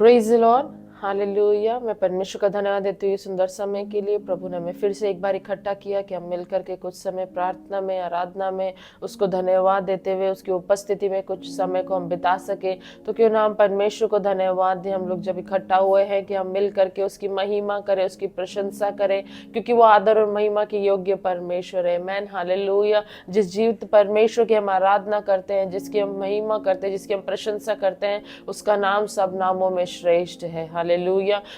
Praise the Lord, hallelujah. मैं परमेश्वर का धन्यवाद देती हूँ सुंदर समय के लिए। प्रभु ने हमें फिर से एक बार इकट्ठा किया कि हम मिलकर के कुछ समय प्रार्थना में, आराधना में उसको धन्यवाद देते हुए उसकी उपस्थिति में कुछ समय को हम बिता सके। तो क्यों ना हम परमेश्वर को धन्यवाद दें। हम लोग जब इकट्ठा हुए हैं कि हम मिल करके उसकी महिमा करें, उसकी प्रशंसा करें, क्योंकि वो आदर और महिमा के योग्य परमेश्वर है। Man hallelujah. जिस जीवित परमेश्वर की हम आराधना करते हैं, जिसकी हम महिमा करते हैं, जिसकी हम प्रशंसा करते हैं, उसका नाम सब नामों में श्रेष्ठ है। हालेलुया।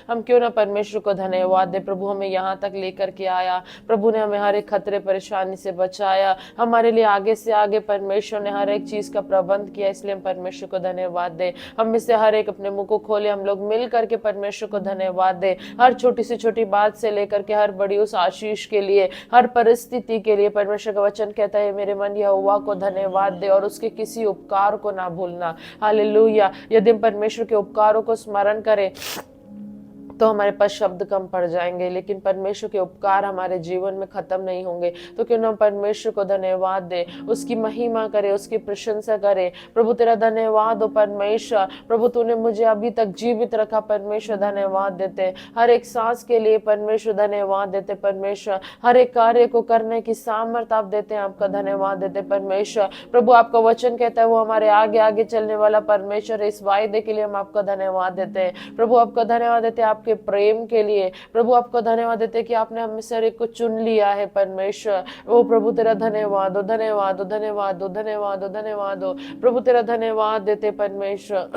हम क्यों ना परमेश्वर को धन्यवाद दे। प्रभु हमें यहाँ तक लेकर के आया, प्रभु ने हमें हर एक खतरे परेशानी से बचाया, हमारे लिए आगे से आगे परमेश्वर ने हर एक चीज का प्रबंध किया, इसलिए हम परमेश्वर को धन्यवाद दे। हम में से हर एक अपने मुंह को खोले, हम लोग मिल करके परमेश्वर को धन्यवाद दे। हर छोटी से छोटी बात से लेकर के हर बड़ी उस आशीष के लिए, हर परिस्थिति के लिए परमेश्वर का वचन कहता है, मेरे मन यहोवा को धन्यवाद दे और उसके किसी उपकार को ना भूलना। हालेलुया। यदि हम परमेश्वर के उपकारों को स्मरण करें तो हमारे पास शब्द कम पड़ जाएंगे, लेकिन परमेश्वर के उपकार हमारे जीवन में खत्म नहीं होंगे। तो क्यों ना हम परमेश्वर को धन्यवाद दे, उसकी महिमा करे, उसकी प्रशंसा करे। प्रभु तेरा धन्यवाद हो परमेश्वर। प्रभु तूने मुझे अभी तक जीवित रखा, परमेश्वर धन्यवाद देते। हर एक सांस के लिए परमेश्वर धन्यवाद देते। परमेश्वर हर एक कार्य को करने की सामर्थ्य आप देते हैं, आपका धन्यवाद देते परमेश्वर। प्रभु आपका वचन कहता है वो हमारे आगे आगे चलने वाला परमेश्वर है। इस वायदे के लिए हम आपका धन्यवाद देते हैं। प्रभु आपका धन्यवाद देते हैं आपके प्रेम के लिए। प्रभु आपको धन्यवाद देते कि आपने हमें से हर एक को चुन लिया है परमेश्वर। ओ प्रभु तेरा धन्यवाद हो, धन्यवाद हो, धन्यवाद हो, धन्यवाद हो, धन्यवाद हो। प्रभु तेरा धन्यवाद देते परमेश्वर।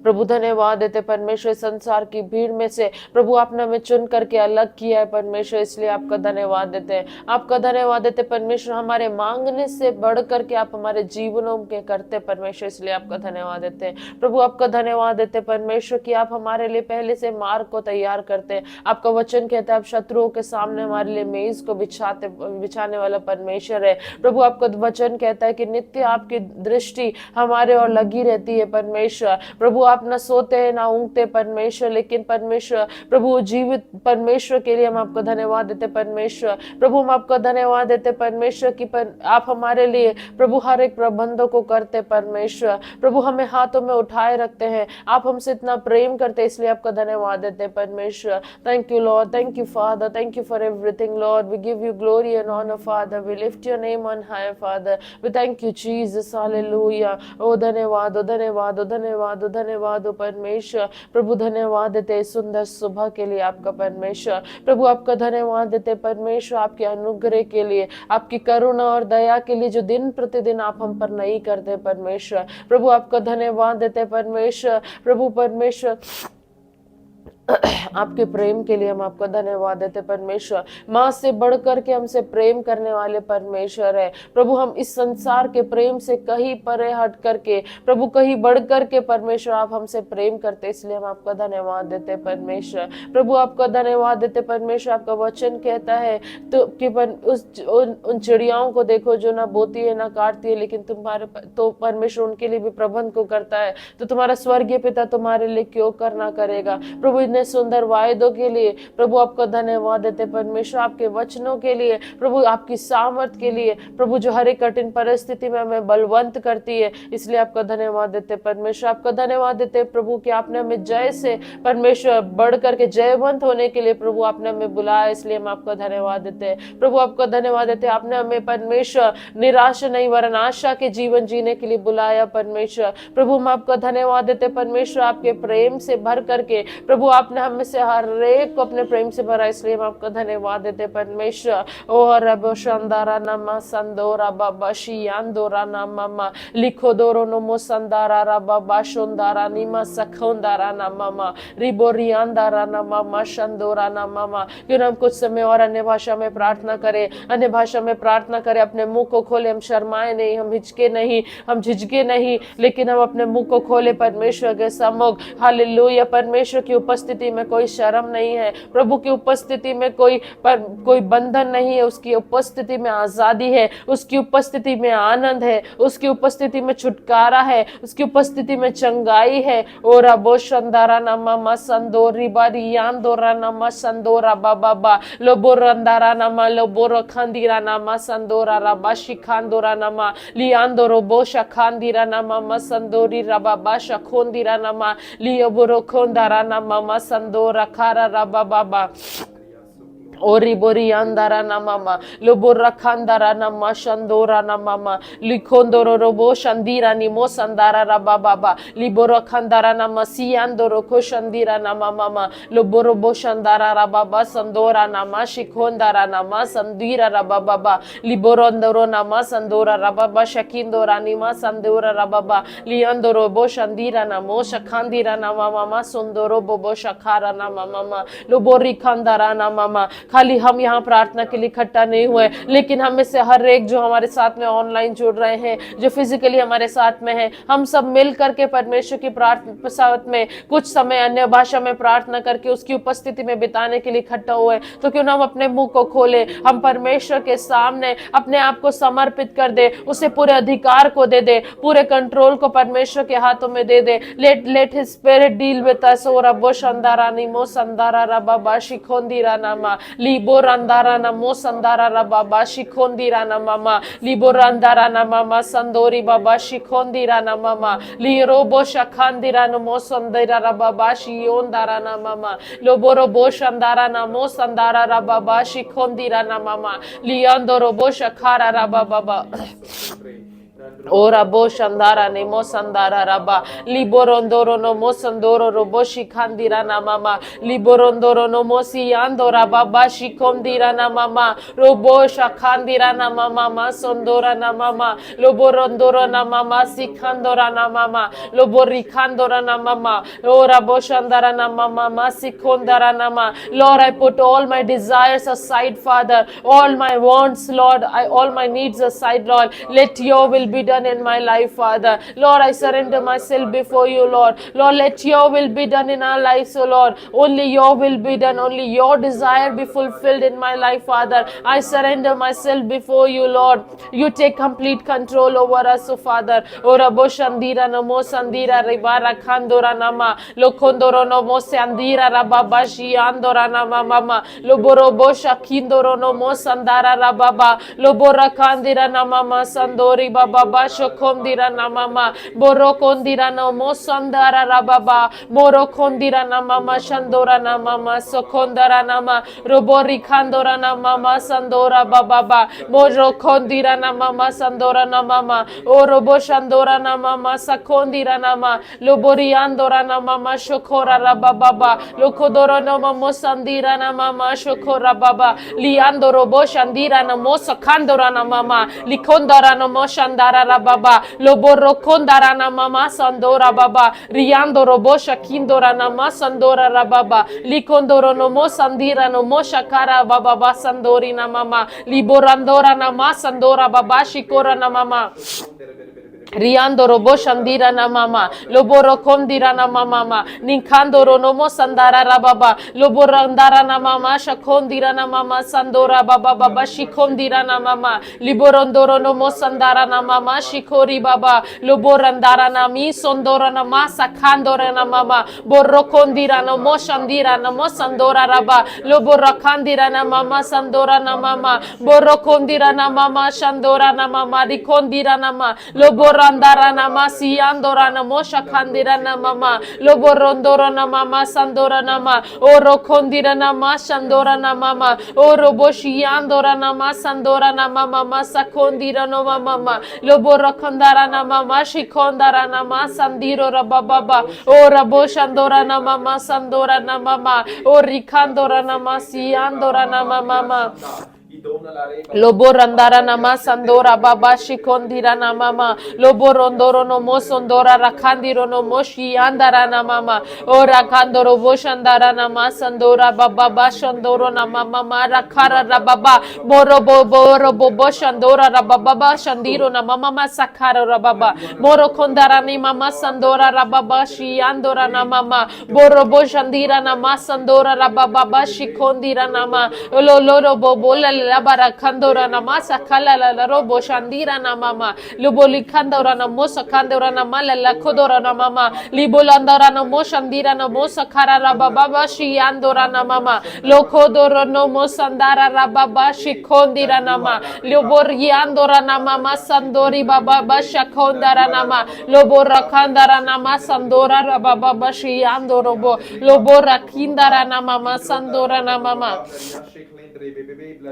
प्रभु धन्यवाद देते परमेश्वर। संसार की भीड़ में से प्रभु आपने हमें चुन करके अलग किया है परमेश्वर, इसलिए आपका धन्यवाद देते हैं। आपका धन्यवाद देते परमेश्वर। हमारे मांगने से बढ़ करके आप हमारे जीवनों के करते परमेश्वर, इसलिए आपका धन्यवाद देते हैं। प्रभु आपका धन्यवाद देते परमेश्वर कि आप हमारे लिए पहले से मार्ग को तैयार करते हैं। आपका वचन कहता है आप शत्रुओं के सामने हमारे लिए मेज को बिछाने वाला परमेश्वर है। प्रभु आपका वचन कहता है कि नित्य आपकी दृष्टि हमारे और लगी रहती है परमेश्वर। प्रभु आप न सोते हैं ना ऊँगते परमेश्वर, लेकिन परमेश्वर प्रभु जीवित परमेश्वर के लिए हम आपको धन्यवाद देते परमेश्वर। प्रभु हम आपका धन्यवाद देते परमेश्वर कि आप हमारे लिए प्रभु हर एक प्रबंधों को करते परमेश्वर। प्रभु हमें हाथों में उठाए रखते हैं, आप हमसे इतना प्रेम करते, इसलिए आपका धन्यवाद देते परमेश्वर। Thank you lord, thank you father, thank you for everything lord. We give you glory and honour father, we lift your name on high father, we thank you Jesus. Hallelujah. ओ धन्यवाद, ओ धन्यवाद, ओ धन्यवाद, ओ धन्यवाद हो परमेश्वर। प्रभु धन्यवाद देते सुंदर सुबह के लिए आपका परमेश्वर। प्रभु आपका धन्यवाद देते परमेश्वर आपके अनुग्रह के लिए, आपकी करुणा और दया के लिए जो दिन प्रतिदिन आप हम पर नहीं करते परमेश्वर। प्रभु आपका धन्यवाद देते परमेश्वर। प्रभु परमेश्वर आपके प्रेम के लिए हम आपका धन्यवाद देते परमेश्वर। माँ से बढ़कर के हमसे प्रेम करने वाले परमेश्वर है प्रभु। हम इस संसार के प्रेम से कहीं परे हट करके प्रभु कहीं बढ़ करके परमेश्वर आप हमसे प्रेम करते, इसलिए हम आपका धन्यवाद देते परमेश्वर। प्रभु आपका धन्यवाद देते परमेश्वर। आपका वचन कहता है तो कि उन चिड़ियाओं को देखो जो ना बोती है ना काटती है, लेकिन तुम्हारे तो परमेश्वर उनके लिए भी प्रबंध को करता है, तो तुम्हारा स्वर्गीय पिता तुम्हारे लिए क्यों करना करेगा। प्रभु सुंदर वायदों के लिए प्रभु आपका धन्यवाद देते परमेश्वर। आपके वचनों के लिए प्रभु, आपकी सामर्थ के लिए प्रभु जो हर एक कठिन परिस्थिति में हमें बलवंत करती है, इसलिए आपका धन्यवाद देते परमेश्वर। आपका धन्यवाद देते प्रभु कि आपने हमें जय से परमेश्वर बढ़ करके जयवंत होने के लिए प्रभु आपने हमें बुलाया, इसलिए हम आपका धन्यवाद देते हैं। प्रभु आपका धन्यवाद देते आपने हमें परमेश्वर निराशा नहीं वरन आशा के जीवन जीने के लिए बुलाया परमेश्वर। प्रभु हम आपका धन्यवाद देते परमेश्वर। आपके प्रेम से भर करके प्रभु आपने हम में से हर एक को अपने प्रेम से भरा, इसलिए हम आपका धन्यवाद देते परमेश्वर। ओ रब शानदारा नमा संदोरा बाबा शियांदोरा नामा लिखो दोरो नमो संदारा बाबा शोंदारा निमा सखोंदारा नामा रिबोरियांदारा नामा शंदोरा नामा। क्यों हम कुछ समय और अन्य भाषा में प्रार्थना करें, अन्य भाषा में प्रार्थना करें, अपने मुंह को खोले, हम शर्माए नहीं, हम हिचके नहीं, हम झिझके नहीं, लेकिन हम अपने मुंह को खोले परमेश्वर के सम्मुख। हालेलुया। परमेश्वर की उपस्थिति उपस्थिति में कोई शर्म नहीं है, प्रभु की उपस्थिति में कोई बंधन नहीं है, उसकी उपस्थिति में आजादी है, उसकी उपस्थिति में आनंद है, उसकी उपस्थिति में छुटकारा है, उसकी उपस्थिति में चंगाई है। ओ रबो शंदारा नमा संदोरी बारी यांदोरा नमा संदोरा बाबा लोबोरंदारा नमा लोबोरो खंदीरा नमा संदोरा रबा शिखांदोरा नमा लियांदोरो बोशा खांदीरा नमा संदोरी रबा शखोंदीरा नमा लियोबोरो खोंदारा नमा संदोरा खारा रबा बाबा ओरी बोरी अंदारा नमामा लोबोरा खंदारा नमा शंदोरा नमामा लिखोंदोरो रोबो शंदीरा निमो संदारा रबा बाबा लिबोरो खंदारा नमा सियांदोरो को शंदीरा नमा मामा लोबोरो बो शंदारा रबा संदोरा नमा शिखोंदारा नमा संदीरा रबा बाबा लिबोरोंदोरो नमा संदोरा रबा शकिंदोरा निमा संदोरा रबा लियांदोरो बो शंदीरा नमो शखांदीरा नमा मामा सुंदोरो बोबो शखारा नमा मामा लोबोरी खंदारा नमा। खाली हम यहाँ प्रार्थना के लिए इकट्ठा नहीं हुए, लेकिन हम में से हर एक जो हमारे साथ में ऑनलाइन जुड़ रहे हैं, जो फिजिकली हमारे साथ में है, हम सब मिल करके परमेश्वर की प्रार्थना साथ में कुछ समय अन्य भाषा में प्रार्थना करके उसकी उपस्थिति में बिताने के लिए इकट्ठा हुए। तो क्यों ना हम अपने मुंह को खोले, हम परमेश्वर के सामने अपने आप को समर्पित कर दे, उसे पूरे अधिकार को दे दे, पूरे कंट्रोल को परमेश्वर के हाथों में दे दे। Let his spirit deal with us. ओ रब्बो शंदारा निमो संदारा रबा शिखोंदीरा नामा लिबोरंदारा नमो संदारा रबा शिखोंदीरा नामा लिबोरंदारा नामा संदोरी बाबा शिखोंदीरा नामा लिरोबो शखांदीरा नमो संदीरा रबा शियोंदारा नामा लोबोरो बो शंदारा नमो संदारा रबा शिखोंदीरा नामा लियांदोरो बो शखारा रबा बाबा ओरा बो शंदारा नेमो संदारा रबा लिबोरोंदोरो नमो संदोरो रोबो शिखांदीरा नामा लिबोरोंदोरो नमो सियांदोरा बाबा शिखोंदीरा नामा रोबो शखांदीरा नामा संदोरा नामा लोबोरोंदोरो नामा सिखांदोरा नामा लोबोरिखांदोरा नामा ओरा बो शंदारा नामा सिखोंदारा नामा। Lord, I put all my desires aside, Father, all my wants, Lord, all my needs aside, Lord. Let your will be done in my life, Father. Lord, I surrender myself before you, Lord. Lord, let your will be done in our lives, O Lord. Only your will be done. Only your desire be fulfilled in my life, Father. I surrender myself before you, Lord. You take complete control over us, O Father. O Rabo Shandira Namo Sandira Ribara Khandora Nama Lokondoro Nomo Sandira Rababashi Andora Nama Mama Loborobo Shakindoro Nomo Sandara Rababa Lobora Kandira Nama Sandori Baba Shokondira Namama Borokondira Nomo Sandara Rababa Borokondira Namama Shandora Namama Sokondara Nama Robori Kandora Namama Sandora Baba Borokondira Namama Sandora Namama Orobo Shandora Namama Sakondira Nama Lobori Andora Namama Shokora Rababa Lokodoro Namamo Sandira Namama Shokora Baba Liandoro Boshandira Namo Sakandora Namama Likondara Namo Shandara Rababa Loboro Kondara Namama Sandora Baba Riandoro Bosha Kindora Nama Sandora Rababa Likondoro Nomo Sandira Nomo Shakara Baba Sandori Namama Liborandora Nama Sandora Baba Shikora Namama Riando robo shandira na mama loboro kondira na mama ninkandoro nomo sandara rababa loborandara na mama shakondira na mama sandora baba baba shikondira na mama liborondoro nomo sandara na mama shikori baba loborandara na mi sondora na masa kandora na mama borokondira nomo shandira nomo sandora raba loborakandira na mama sandora na mama borokondira na mama shandora na mama rikondira na mama Loborandara nama siandora namo shakandira na mama loborondora na mama sandora nama oro kondira nama shandora na mama oro boshiandora nama sandora na mama sakondira no mama loborakandara na mama shikondara nama sandiro rababa ora boshandora na mama sandora na mama orikandora nama siandora na mama Lobo randara nama sandora baba shikondira namama. Lobo rondoro no mosondora rakandiro no moshi andara namama. O rakandoro boshandara nama sandora baba bashandoro namama rakara rababa. Moro bobo shandora rababa shandiro namama sakara rababa. Moro kondara ni mama sandora rababa shi andora namama. Boro boshandira nama sandora rababa shikondira nama. Lolo bobo la bara kandora namasa kala la robo shandira na mama luboli kandora na mosa kandora na mala la kodora na mama libolandara na moshandira na mosa karara baba shi andora na mama lokodoro no mosandara rababa shi kondira na ma lobori andora na mama sandori baba shakondara na ma lobora kandara na masandora rababa shi andorobo lobora kindara na mama sandora na mama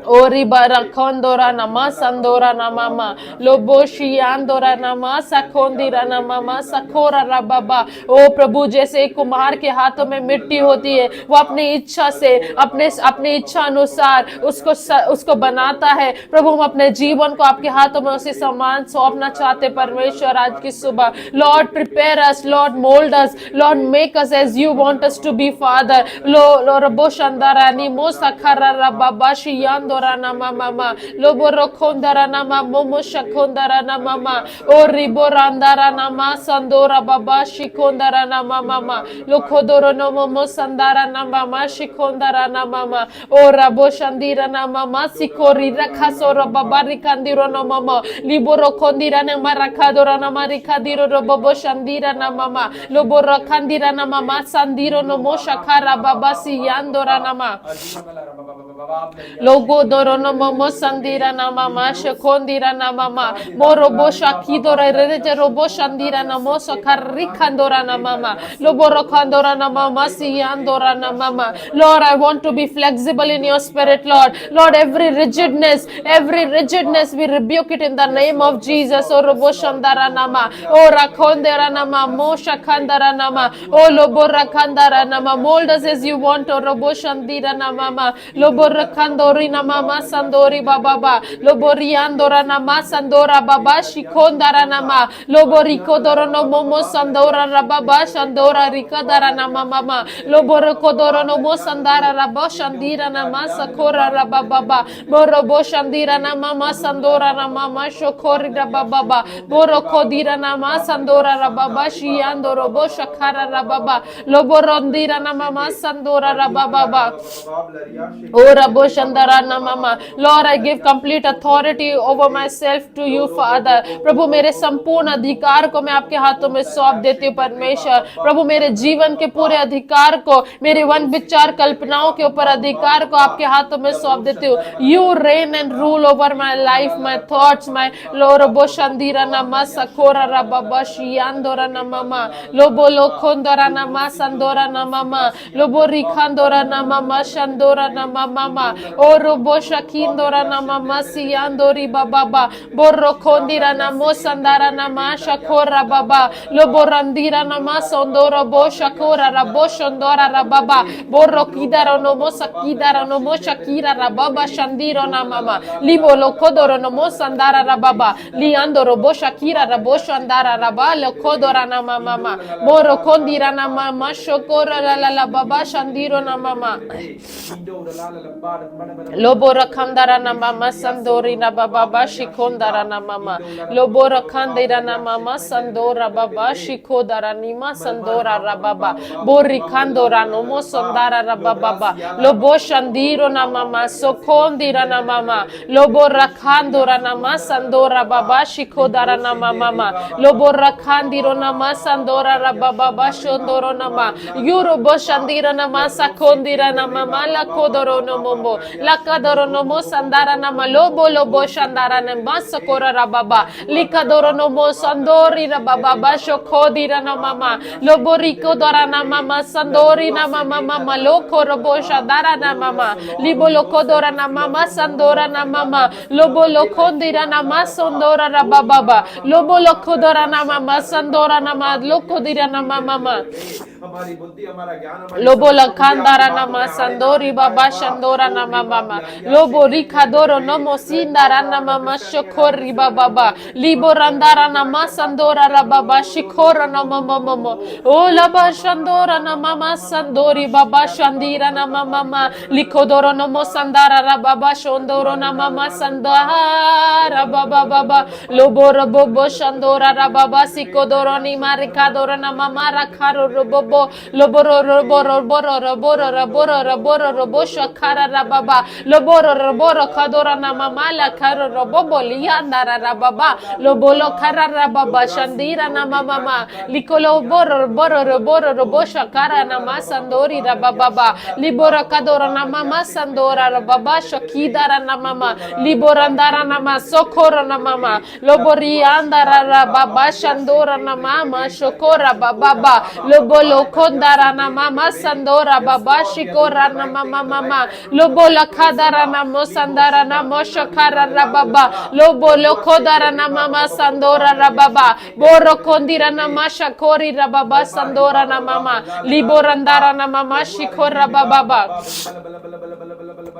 Ori bara kondora nama sandora namama loboshi andora nama sakondira namama sakora rababa ओ प्रभु जैसे कुम्हार के हाथों में मिट्टी होती है वो अपनी इच्छा से अपने इच्छा अनुसार उसको बनाता है प्रभु हम अपने जीवन को आपके हाथों में उसी समान सौंपना चाहते परमेश्वर आज की सुबह lord prepare us lord mould us lord make us as you want us to be father लो रबो शंदारा नी मो सखरा rababa shiyandora na mama lobo rokondara na momo shakondara na mama o riborandara na sandora baba shikondara na mama lokodoro no momo sandara na mama shikondara na mama o rabo shandira na mama sikori rakasoro baba rikandiro no mama liboro kondira na marakadora na marikadiro robo shandira na mama lobo rakandira na mama sandiro no moshakara baba siyandora na mama Logo dorono momo sandira na mama shekondira na mama moro bosha kidora reje robo shandira na moso karikandora na mama loboro kandora na mama siyandora na mama Lord I want to be flexible in your spirit Lord every rigidness we rebuke it in the name of Jesus o robo shandara nama o rakondera nama mosha kandara nama o lobora kandara nama mold us as you want o robo shandira na mama lobora kandori na mama sandori baba lobori andora na ma sandora baba shikondara na ma lobori kodoro no momo sandora rababa shandora rikadara na mama loboro kodoro no mo sandara rabo shandira na ma sakora rababa borobo shandira na mama sandora na mama shokori rababa boro kodira na ma sandora rababa shiandoro bo shakara rababa loborondira na mama sandora rababa ora bo shandara na mama Lord I give complete authority over myself to you Father प्रभु मेरे संपूर्ण अधिकार को मैं आपके हाथों में सौंप देती हूँ परमेश्वर प्रभु मेरे जीवन के पूरे अधिकार को मेरे वन विचार कल्पनाओं के ऊपर अधिकार को आपके हाथों में सौंप देती हूँ You reign and rule over my life my thoughts my lobo shandira nama sakora rababa shiandora na mama lobo lokondora nama sandora na mama lobo rikandora na mama shandora na mama oro bosha kindora na mama siyandori baba borro kondira na mosandara na masha kora baba loborandira na masondoro bosha kora raboshondora rababa borro kidara no mosa kidara no mosha kira rababa shandiro na mama libo lokodoro no mosandara rababa liandoro bosha kira raboshandara raba lokodora na mama borro kondira na mama shokora la baba shandiro na mama Lobora kandara na mama sandori na baba shikondara na mama lobora kandira na mama sandora baba shikodara nima sandora rababa bori kandora no mo sandara rababa lobo shandiro na mama sokondira na mama lobora kandora na masandora baba shikodara na mama lobora kandiro na masandora rababa shondoro na ma yuro bo shandira na masakondira na mama la kodoro no momo lakadoro no mo sandara na malobo lobo shandara na masakora rababa likadoro no mo sandori na baba shokodira na mama lobo riko dora na mama sandori na mama loko robo shandara na mama libo lokodora na mama sandora na mama lobo lokondira na masondora rababa lobo lokodora na mama sandora na ma lokodira na mama lobo lakandara na masandori baba shandora sandora na mama lobo rika doro nomo sindara na mama shokori baba libo randara na masandora rababa shikora na mama mama o laba shandora na mama sandori baba shandira na mama likodoro nomo sandara rababa shondoro na mama sandara baba baba lobo robo shandora rababa sikodoro ni marikadoro na mama rakaro robo loboro robo shakara rababa loboro kadora na mama la karo robo lianda rababa lobolo kara rababa shandira na mama likolo boro robo shakara na masandori rababa libora kadora na mama sandora rababa shakidara na mama liborandara na masokoro na mama lobori andara rababa shandora na mama shokora baba lobolo kondara na mama sandora baba shikora na mama lobola kadara na mosandara na moshakara rababa lobolo kodara na mama sandora rababa boro kondira na mashakori rababa sandora na mama liborandara na mama shikora baba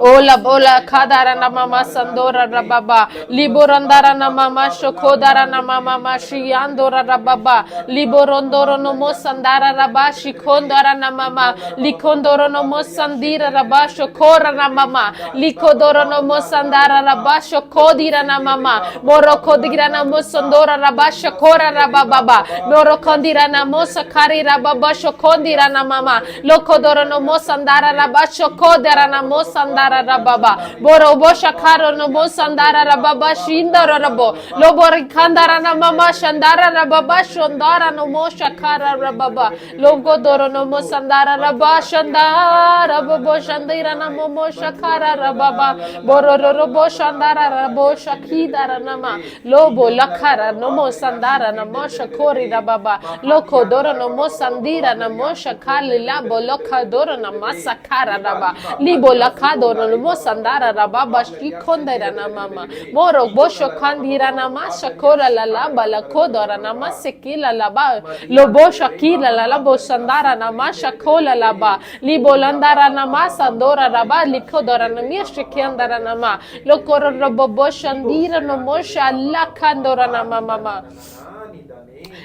ola bola kadara na mama sandora rababa liborandara na mama shokodara na mama mashiandora rababa liborondoro no mosandara rabashi kondara na mama likondoro no mosandira rabasho kora na mama likodoro no mosandara rabasho kodira na mama moro kodira na mosandora rabasho kora rababa moro kondira na mosakari rababasho kondira na mama lokodoro no mosandara rabasho kodara na mosandara rababa boro bosha karo no mosandara rababa shindara rabo lobori kandara na mama shandara rababa shondara no mosha kara rababa logodoro no mosandara rabba shandara babo shandira na momo shakara rababa boro robo shandara rabo shakidara nama lobo lakara no mosandara na mosha kori rababa lokodoro no mosandira na mosha kali labo lokadoro na masakara raba libo lakadoro no mosandara rababa shikondera na mama moro bosho kandira na masha kora la laba la kodora na masekila laba lobo shakila la labo sandara na masha kola laba libo landara na masandora raba likodora na mishikendara na ma lokoro robo boshandira no mosha lakandora na mama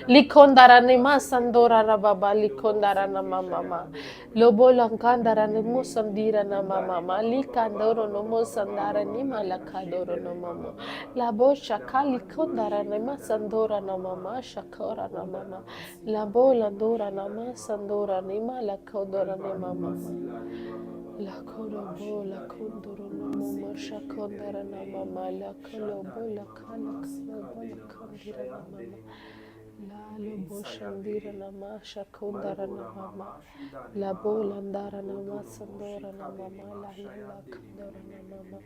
likondara ni masandora rababa likondara na mama lobo lankandara ni musandira na mama likandoro no musandara ni malakadoro no mama labo shaka likondara ni masandora na mama shakora na mama labo landora na masandora ni malakadora ni mama la kolobo la kondoro no mama shakondara na mama la kolobo la kala kolobo la kandira na mama la lobo shandira na masha kondara na mama la bolandara na masandora na mama la kandara na mama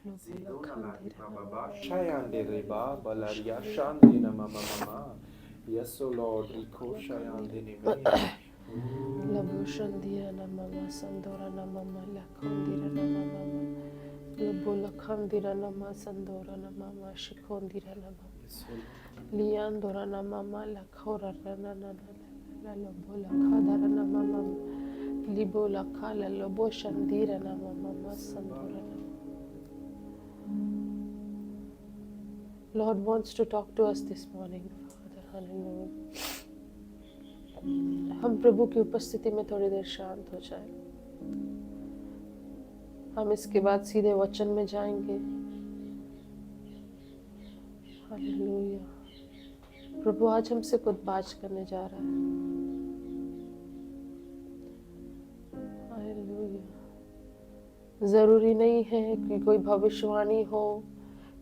lobo kandira na mama Shayande reba balaria shande na mama. Yes, O Lord, Riko shayande ni la boshandira na mama sandora na mama la kondira na mama lobo la kandira na masandora na mama shikondira na mama liandora na mama la khora na lobo la khadara na mama libo la kala lobo shandira na mama sandora na Lord wants to talk to us this morning, Father. Hallelujah. हम प्रभु की उपस्थिति में थोड़ी देर शांत हो जाए। हम इसके बाद सीधे वचन में जाएंगे। हालेलुया। प्रभु आज हमसे कुछ बात करने जा रहा है। हालेलुया। जरूरी नहीं है कि कोई भविष्यवाणी हो,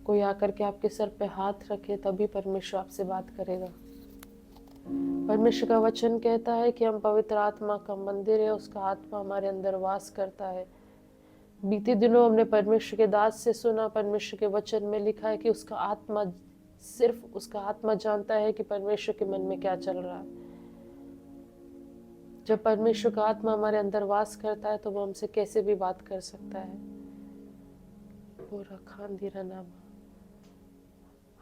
कोई आकर के आपके सर पे हाथ रखे तभी परमेश्वर आपसे बात करेगा। परमेश्वर का वचन कहता है कि हम पवित्र आत्मा का मंदिर है, उसका आत्मा हमारे अंदर वास करता है। बीते दिनों हमने परमेश्वर के दास से सुना, परमेश्वर के वचन में लिखा है कि उसका आत्मा, सिर्फ उसका आत्मा जानता है कि परमेश्वर के मन में क्या चल रहा है। जब परमेश्वर का आत्मा हमारे अंदर वास करता है तो वो हमसे कैसे भी बात कर सकता है। पूरा खानदीरा नाम।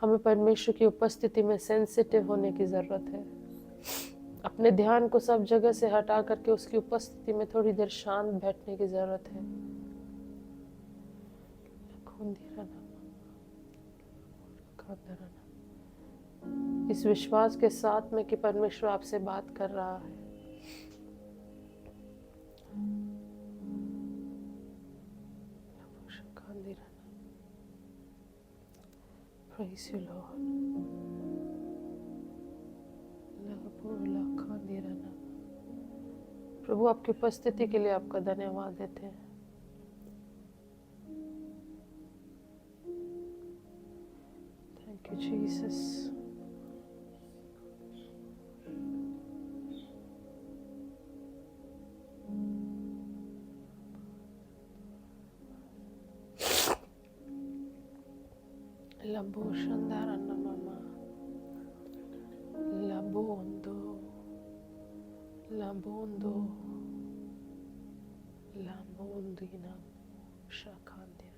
हमें परमेश्वर की उपस्थिति में सेंसिटिव होने की जरूरत है। अपने ध्यान को सब जगह से हटा करके उसकी उपस्थिति में थोड़ी देर शांत बैठने की जरूरत है। इस विश्वास के साथ में कि परमेश्वर आपसे बात कर रहा है। Praise you, Lord. प्रभु आपकी उपस्थिति के लिए आपका धन्यवाद देते हैं। Thank you, Jesus. Labo shandarana mama, labondo, labondo, labondina, shakandia।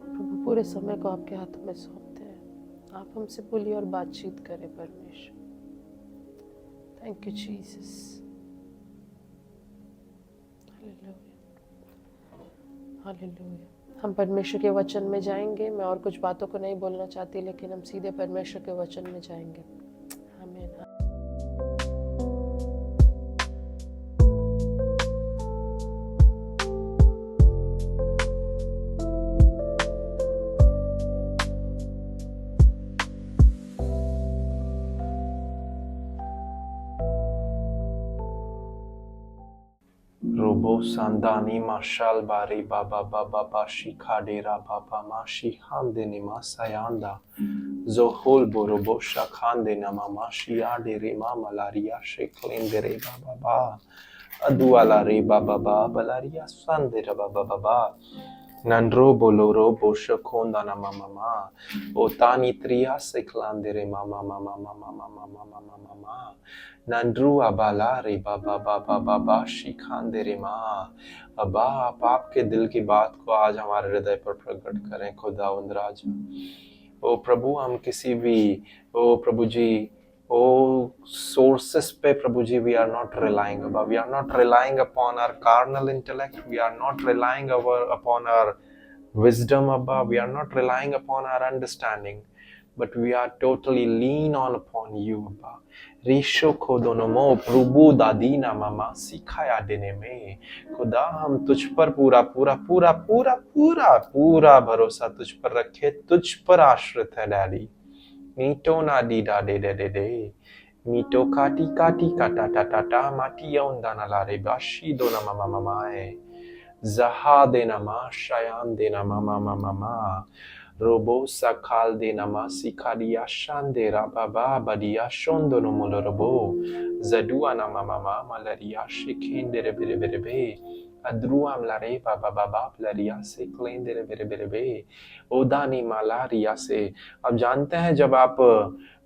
प्रभु पूरे समय को आपके हाथों में सौंपते हैं। आप हमसे बोलिए और बातचीत करें परमेश्वर। Thank you Jesus. Hallelujah, hallelujah. हम परमेश्वर के वचन में जाएंगे। मैं और कुछ बातों को नहीं बोलना चाहती, लेकिन हम सीधे परमेश्वर के वचन में जाएंगे। आमीन। Robo sandani mashal bari baba baba bashi kadera baba mashi handeni masayanda zohol borobo shakhande nama mashi adere mama laria sheklendere baba ba aduala re baba ba balaria sandera baba baba Nandro boloro bosha konda na mama otani tria seklandere mama mama mama mama mama mama Nandru abala रे बाबा बाबा बाबा शिखांदे रे माँ। अब्बा आप आपके दिल की बात को आज हमारे हृदय पर प्रकट करें खुदावंद राजा। ओ प्रभु हम किसी भी ओ प्रभु जी ओ sources पे प्रभु जी we are not relying abba, we are not relying upon our carnal intellect, we are not relying upon our wisdom abba, we are not relying upon our understanding, but we are totally lean on upon you abba। रिशो खोदोनमो प्रभु दादीना मामा सिखाया देने में खुदा हम तुझ पर पूरा पूरा पूरा पूरा पूरा पूरा भरोसा तुझ पर रखे, तुझ पर आश्रित है डैडी। मीटो ना डी डा डे डे डे डे मीटो काटी काटी काटा टा टा टा माटी दाना लारे बाशी दो ना मामा मामाए जहा देना मा शायान देना मामा मामा मा Robo sakal de namasi kadia shandera baba badia shondono molorobo zaduana mama malaria shikendere bere bere be adruam lare baba baba plaria से क्लेंदरे बेरे बेरे बे ओदानी malaria से। अब जानते हैं जब आप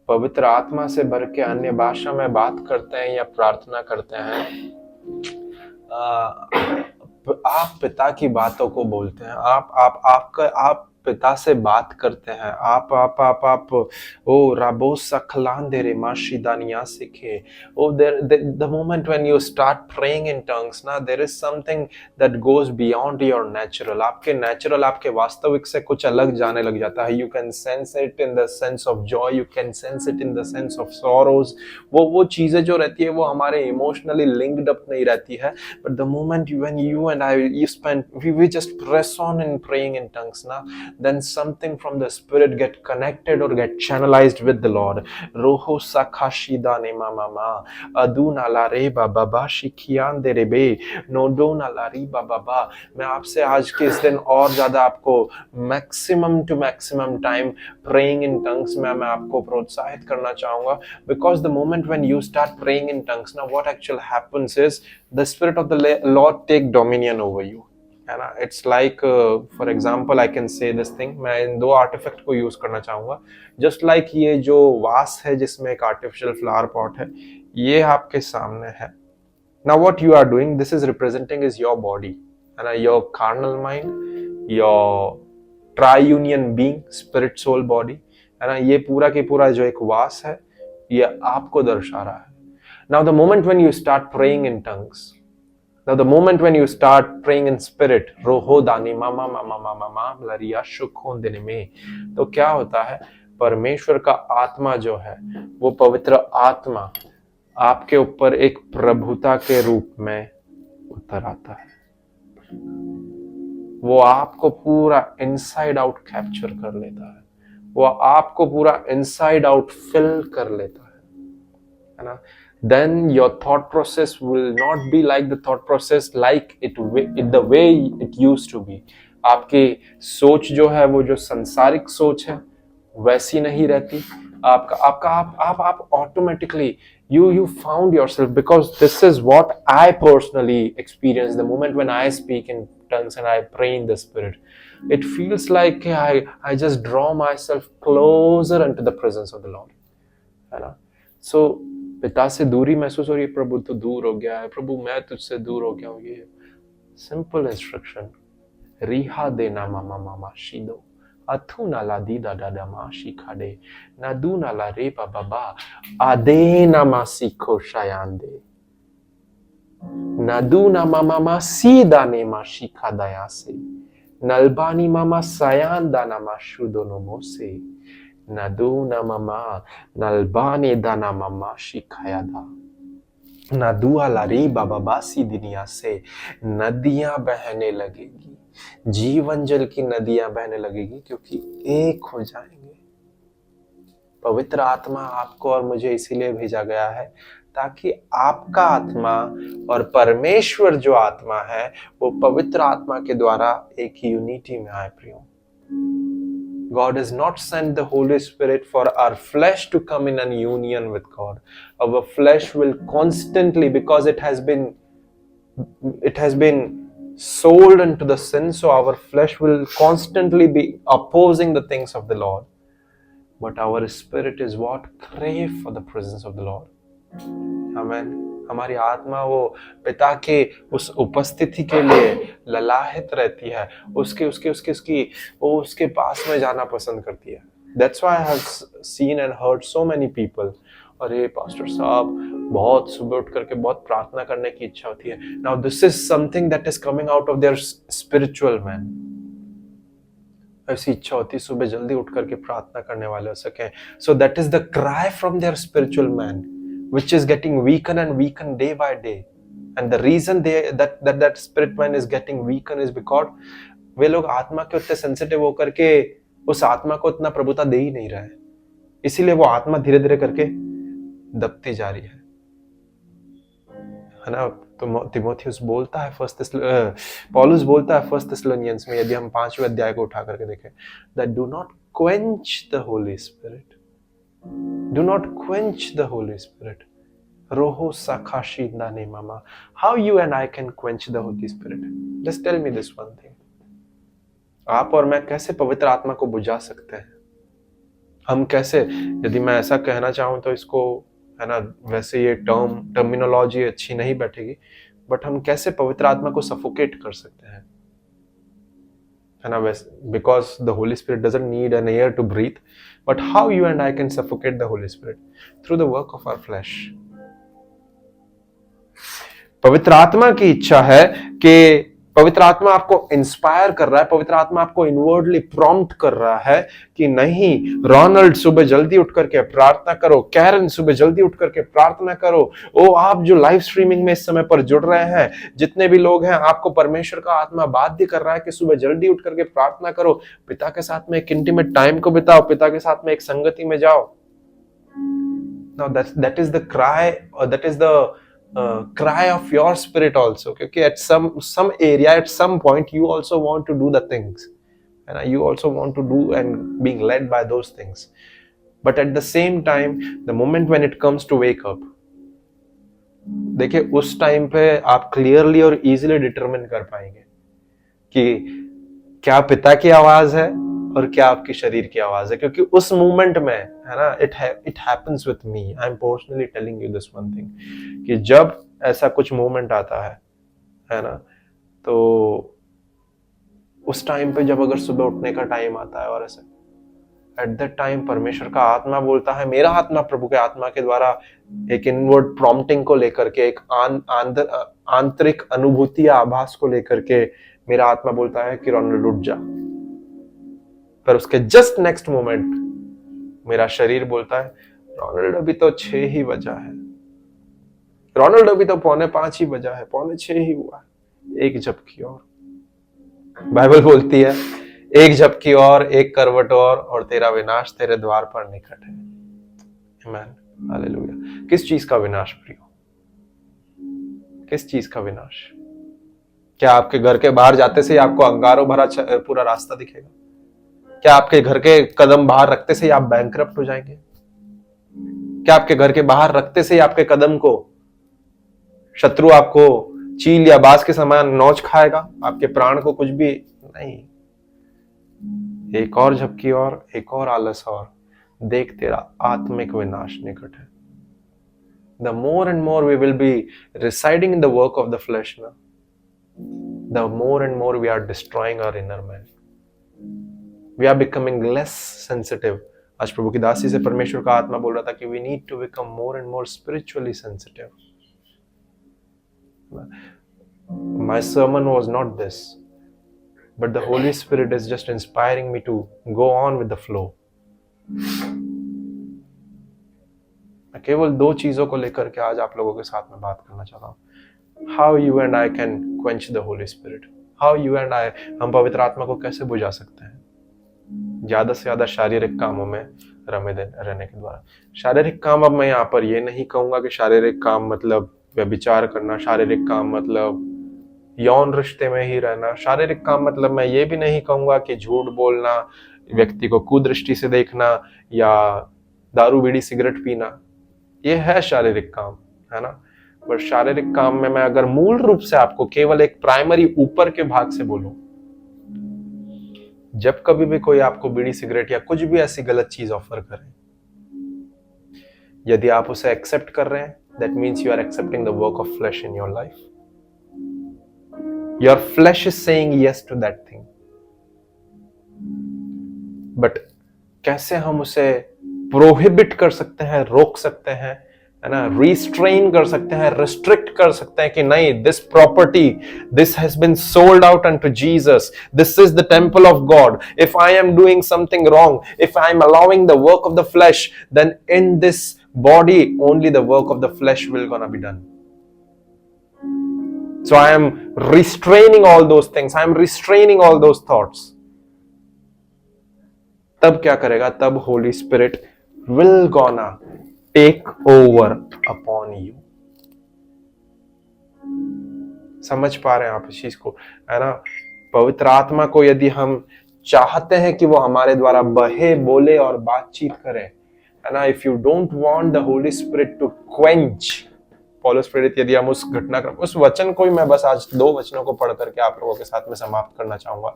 पवित्र आत्मा से भर के अन्य भाषा में बात करते हैं या प्रार्थना करते हैं, आप पिता की बातों को बोलते हैं, आप पिता से बात करते हैं, आप ओ राबो सखलान दे रे माशिदानिया सीखे। ओ the moment when you start praying in tongues ना, there is something that goes beyond your natural। आपके natural, आपके वास्तविक से कुछ अलग जाने लग जाता है। You can sense it in the sense of joy, you can sense it in the sense of sorrows। वो चीजें जो रहती है वो हमारे emotionally linked up नहीं रहती है, but the moment when you and I we just press on in praying in tongues ना, then something from the spirit get connected or get channelized with the Lord। Roho sakashida ne mama aduna la reba baba shikian de rebe nodona la riba baba। मैं आपसे आज के इस दिन और ज्यादा आपको maximum to maximum time praying in tongues में मैं आपको प्रोत्साहित करना चाहूँगा, because the moment when you start praying in tongues now what actually happens is the spirit of the Lord take dominion over you। है ना, it's like for example I can say this thing, मैं इन दो artefact को use करना चाहूंगा। Just like ये जो वास है जिसमें एक आर्टिफिशियल फ्लावर पॉट है, ये आपके सामने है। Now what you are doing, this is representing is your body, है ना, your carnal mind, your triunion being, spirit soul body, है ना। ये पूरा के पूरा जो एक वास है ये आपको दर्शा रहा है। Now the moment when you start praying in tongues, Now the moment when you start praying in spirit, roho dani mama mama mama mama लरिया शुखों दिन में, तो क्या होता है, परमेश्वर का आत्मा जो है वो पवित्र आत्मा आपके ऊपर एक प्रभुता के रूप में उतर आता है। वो आपको पूरा इनसाइड आउट कैप्चर कर लेता है, वो आपको पूरा इनसाइड आउट फिल कर लेता है ना। Then your thought process will not be like the thought process like the way it used to be. आपकी सोच जो है वो जो संसारिक सोच है वैसी नहीं रहती। आप automatically you found yourself, because this is what I personally experienced the moment when I speak in tongues and I pray in the spirit. It feels like I just draw myself closer into the presence of the Lord, है ना। So पिता से दूरी महसूस हो रही है, प्रभु तो दूर हो गया है, प्रभु मैं तुझसे दूर हो गया हूँ। ये सिंपल इंस्ट्रक्शन, रिहा देना मामा मामा शीदो अथु नाला दीदा दादा मा शिखाडे नादू नाला रे बाबा आदे नामा सीखो शायांदे नादू ना मामा मा सीदा ने मा शिखा दया से नलबानी मामा सायांदा नामा शुदो नमो से नादू ना मामा नलबानी दाना मामा शिखायादा नादू अलारी बाबा बासी दुनिया से नदियां बहने लगेगी, जीवन जल की नदियां बहने लगेगी, क्योंकि एक हो जाएंगे। पवित्र आत्मा आपको और मुझे इसीलिए भेजा गया है ताकि आपका आत्मा और परमेश्वर जो आत्मा है वो पवित्र आत्मा के द्वारा एक यूनिटी में आए। प्रियो, God has not sent the Holy Spirit for our flesh to come in an union with God. Our flesh will constantly, because it has been sold into the sin, so our flesh will constantly be opposing the things of the Lord. But our spirit is what? Crave for the presence of the Lord. Amen. हमारी आत्मा वो पिता के उस उपस्थिति के लिए ललाहित रहती है, उसके पास में जाना पसंद करती है। That's why I have seen and heard so many people, अरे पास्टर साहब बहुत सुबह उठ करके बहुत प्रार्थना करने की इच्छा होती है। Now this is something that is coming out of their spiritual man. ऐसी इच्छा होती है सुबह जल्दी उठ करके प्रार्थना करने वाले हो सके। So that is the cry from their spiritual man, which is getting weaker and weaker day by day. And the reason that spirit man is getting weaker is because वे लोग आत्मा के उतने सेंसिटिव होकर के उस आत्मा को उतना प्रभुता दे ही नहीं रहा है, इसीलिए वो आत्मा धीरे धीरे करके दबती जा रही है ना। तो तिमोथियस बोलता है पौलुस बोलता है फर्स्ट थिस्सलुनीयंस में, यदि हम 5वें अध्याय को उठा करके देखें, that do not quench the Holy Spirit. Do not quench the Holy Spirit. Roho sakashida ne mama. How you and I can quench the Holy Spirit? Just tell me this one thing. आप और मैं कैसे पवित्र आत्मा को बुझा सकते हैं? हम कैसे, यदि मैं ऐसा कहना चाहूँ तो इसको, है ना, वैसे ये टर्मिनोलॉजी अच्छी नहीं बैठेगी, बट हम कैसे पवित्र आत्मा को सफोकेट कर सकते हैं, है ना। Because the Holi Spirit doesn't need an air to breathe, but how you and I can suffocate the Holi Spirit? Through the work of our flesh. पवित्र आत्मा की इच्छा है कि पवित्र आत्मा आपको इंस्पायर कर रहा है, पवित्र आत्मा आपको इनवर्डली प्रॉम्प्ट कर रहा है कि नहीं, रोनाल्ड सुबह जल्दी उठ करके प्रार्थना करो, कैरन सुबह जल्दी उठ करके प्रार्थना करो। ओ आप जो लाइव स्ट्रीमिंग में इस समय पर जुड़ रहे हैं, जितने भी लोग हैं, आपको परमेश्वर का आत्मा बाध्य कर रहा है कि सुबह जल्दी उठ करके प्रार्थना करो, पिता के साथ में एक इंटीमेट टाइम को बिताओ, पिता के साथ में एक संगति में जाओ। Now that is the cry, or that is the cry of your spirit also, क्योंकि at some area, at some point you also want to do the things, and you also want to do and being led by those things, but at the same time the moment when it comes to wake up, देखिए उस time पे आप clearly और easily determine कर पाएंगे कि क्या पिता की आवाज है और क्या आपकी शरीर की आवाज है, क्योंकि उस मोमेंट में, है ना, it happens with me, I am personally telling you this one thing, कि जब ऐसा कुछ मोमेंट आता है ना, तो उस टाइम पे जब अगर सुबह उठने का टाइम आता है और ऐसे एट दैट टाइम परमेश्वर का आत्मा बोलता है, मेरा आत्मा प्रभु के आत्मा के द्वारा एक इनवर्ड प्रॉम्प्टिंग को लेकर के, एक आंतरिक अनुभूति या आभास को लेकर के मेरा आत्मा बोलता है कि रोनाल्ड उठ जा। पर उसके जस्ट नेक्स्ट मोमेंट मेरा शरीर बोलता है, रोनाल्ड अभी तो 6 ही बजा है, रोनाल्ड अभी तो 4:45 ही बजा है, 5:45 ही हुआ है। एक झपकी और, बाइबल बोलती है एक झपकी और, एक करवट और तेरा विनाश तेरे द्वार पर निकट है। आमीन, हालेलुया। किस चीज का विनाश प्रियो? किस चीज का विनाश? क्या आपके घर के बाहर जाते से ही आपको अंगारों भरा पूरा रास्ता दिखेगा? क्या आपके घर के कदम बाहर रखते से ही आप बैंकरप्ट हो जाएंगे? क्या आपके घर के बाहर रखते से ही आपके कदम को शत्रु आपको चील या बाज के समान नोच खाएगा? आपके प्राण को कुछ भी नहीं। एक और झपकी और, एक और आलस और, देख तेरा आत्मिक विनाश निकट है। The more and more we will be residing in the work of the flesh, na, the more and more we are destroying our inner man. We are becoming less sensitive. आज प्रभु की दासी से परमेश्वर का आत्मा बोल रहा था कि we need to become more and more spiritually sensitive. My sermon was not this, but the Holy Spirit is just inspiring me to go on with the flow. मैं केवल 2 चीजों को लेकर के आज आप लोगों के साथ में बात करना चाहता हूँ। How you and I can quench the Holy Spirit. How you and I, हम पवित्र आत्मा को कैसे बुझा सकते हैं? ज्यादा से ज्यादा शारीरिक कामों में रहने के द्वारा। शारीरिक काम, अब मैं यहाँ पर ये नहीं कहूंगा कि शारीरिक काम मतलब व्यभिचार करना, शारीरिक काम मतलब यौन रिश्ते में ही रहना, शारीरिक काम मतलब मैं ये भी नहीं कहूंगा कि झूठ बोलना, व्यक्ति को कुदृष्टि से देखना या दारू बीड़ी सिगरेट पीना, ये है शारीरिक काम, है ना। पर शारीरिक काम में मैं अगर मूल रूप से आपको केवल एक प्राइमरी ऊपर के भाग से बोलूं, जब कभी भी कोई आपको बीड़ी सिगरेट या कुछ भी ऐसी गलत चीज ऑफर करे, यदि आप उसे एक्सेप्ट कर रहे हैं, that means you are accepting the work of flesh in your life. Your flesh is saying yes to that thing. But कैसे हम उसे प्रोहिबिट कर सकते हैं, रोक सकते हैं, है ना, रिस्ट्रेन कर सकते हैं, रिस्ट्रिक्ट कर सकते हैं कि नहीं, this property, this has been sold out unto Jesus, this is the temple of God. If I am doing something wrong, if I am allowing the work of the flesh, then in this body only the work of the flesh will gonna be done. So I am restraining all those things. I am restraining all those thoughts. तब क्या करेगा? तब Holy Spirit will gonna take over upon you. समझ पा रहे हैं आप इस चीज को, है ना। पवित्र आत्मा को यदि हम चाहते हैं कि वो हमारे द्वारा बहे, बोले और बातचीत करे, है ना, if you don't want the Holy Spirit to quench, पौलुस प्रेरित, यदि हम उस घटनाक्रम, उस वचन को ही मैं बस आज 2 वचनों को पढ़ करके आप लोगों के साथ में समाप्त करना चाहूंगा।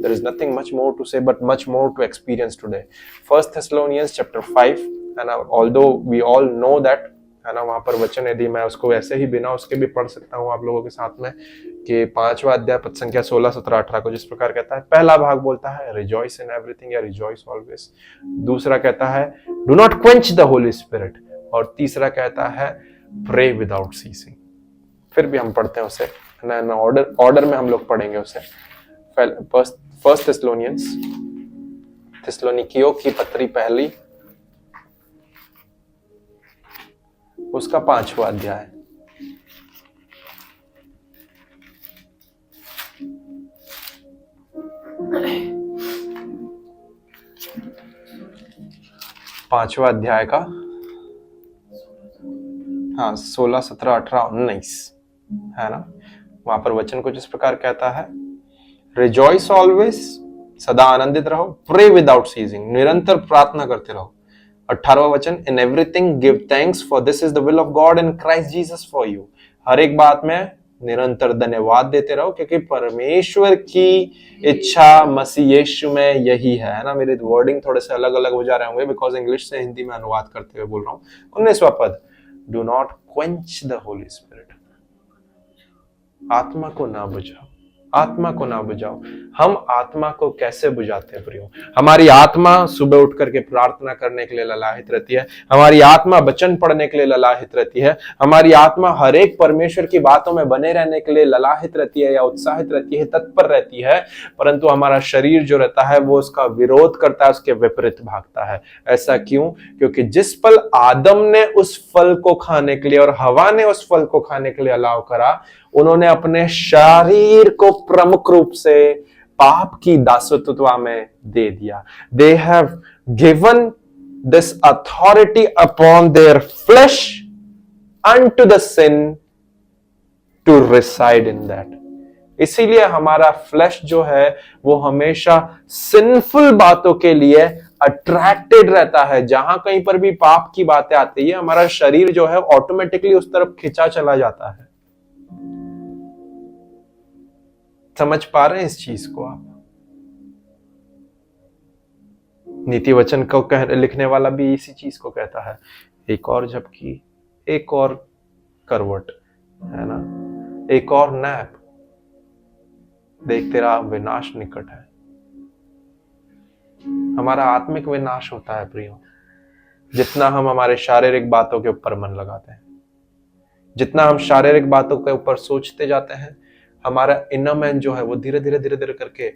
There is nothing much more to say, but much more to experience today. 1 Thessalonians chapter 5, है ना, although we all know that, है ना, वहां पर वचन यदि मैं उसको ऐसे ही बिना उसके भी पढ़ सकता हूँ आप लोगों के साथ में, कि 5वां अध्याय पद संख्या 16, 17, 18 को जिस प्रकार कहता है, पहला भाग बोलता है रिजॉइस इन एवरीथिंग या रिजॉइस ऑलवेज। दूसरा कहता है do not quench the Holi spirit, और तीसरा कहता है प्रे विदाउट सीसिंग। फिर भी हम पढ़ते हैं उसे, ना ऑर्डर में हम लोग पढ़ेंगे उसे। फर्स्ट थिस्सलुनीकियों की पत्री पहली, उसका 5वां अध्याय। पांचवा अध्याय का 16, 17, 18, 19, है ना। वहां पर वचन कुछ इस प्रकार कहता है, रिजॉइस ऑलवेज, सदा आनंदित रहो, प्रे विदाउट सीजिंग, निरंतर प्रार्थना करते रहो। 18वां वचन, in everything give thanks for this is the will of God in Christ Jesus for you. हर एक बात में निरंतर धन्यवाद देते रहो, क्योंकि परमेश्वर की इच्छा मसीह यीशु में यही है ना। मेरे वर्डिंग थोड़े से अलग अलग हो जा रहे होंगे, बिकॉज इंग्लिश से हिंदी में अनुवाद करते हुए बोल रहा हूं। 19वां पद, do not quench the Holi spirit, आत्मा को ना बुझाओ, आत्मा को ना बुझाओ। हम आत्मा को कैसे बुझाते हैं प्रियो? हमारी आत्मा सुबह उठ करके प्रार्थना करने के लिए ललाहित रहती है, हमारी आत्मा वचन पढ़ने के लिए ललाहित रहती है, हमारी आत्मा हर एक परमेश्वर की बातों में बने रहने के लिए ललाहित रहती है या उत्साहित रहती है, तत्पर रहती है। परंतु हमारा शरीर जो रहता है वो उसका विरोध करता है, उसके विपरीत भागता है। ऐसा क्यों? क्योंकि जिस पल आदम ने उस फल को खाने के लिए और हवा ने उस फल को खाने के लिए अलाउ करा, उन्होंने अपने शरीर को प्रमुख रूप से पाप की दासत्व में दे दिया। They have given this authority upon their flesh unto the sin to reside in that. इसीलिए हमारा फ्लैश जो है वो हमेशा सिंफुल बातों के लिए अट्रैक्टेड रहता है। जहां कहीं पर भी पाप की बातें आती है, हमारा शरीर जो है ऑटोमेटिकली उस तरफ खिंचा चला जाता है। समझ पा रहे हैं इस चीज को आप? नीति वचन को लिखने वाला भी इसी चीज को कहता है, एक और झपकी, एक और करवट, है ना, एक और नैप, देख तेरा विनाश निकट है। हमारा आत्मिक विनाश होता है प्रियो, जितना हम हमारे शारीरिक बातों के ऊपर मन लगाते हैं, जितना हम शारीरिक बातों के ऊपर सोचते जाते हैं, हमारा इनर मैन जो है वो धीरे धीरे धीरे धीरे करके